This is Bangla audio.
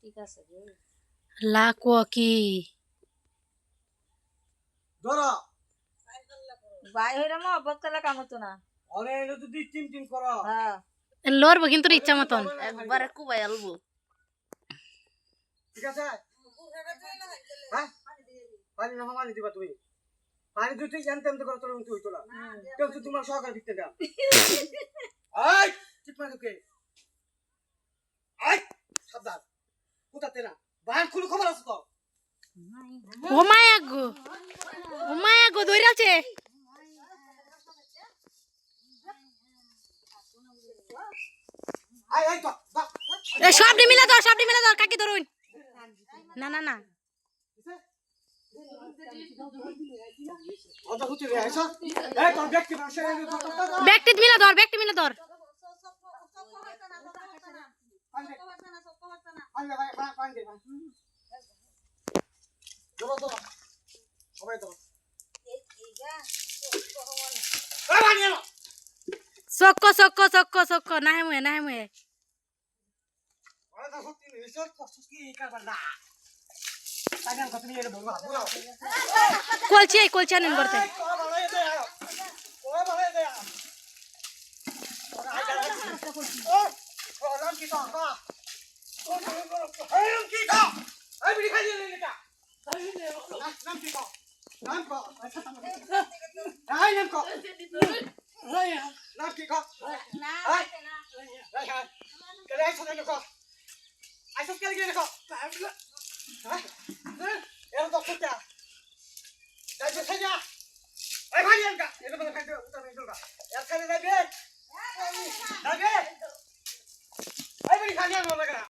ঠিক আছে লাকো কি ধরো ভাই হইরা মা বক্তলা কাম হতো না আরে এটা তো টিম টিম করো হ্যাঁ লড়বো কিন্তু ইচ্ছা মতন একবারে কুবাই আলবো ঠিক আছে হ্যাঁ পানি না মানি দিবা তুমি পানি দুটো জানতে আমি তো করতে তুমি হইতো না কেউ তো তোমার সহকার ভিত্তি না আই ঠিক মানে ওকে আই সাবধান কোথাতে না বাহার খুলে খবর আছে তো ও মায়া গো ধইরাছে আই আই তো এ সবটি মিলা দাও কাকি ধরুন না না না ওটা হচ্ছে রে আইসা এই তোর ব্যক্তি মানুষের ব্যক্তি মিলা ধর আঙ্গে ভাই পানি দে ধরো ধরো সবাই ধরো এই পানি এলো চক্ক নাহে মুয়ে ওরা তো সত্যি নিশ্চয় কষ্ট কি কারবার না তাই না কত নিয়ে বলবো বুঝাও কলছি আনেন করতে খালি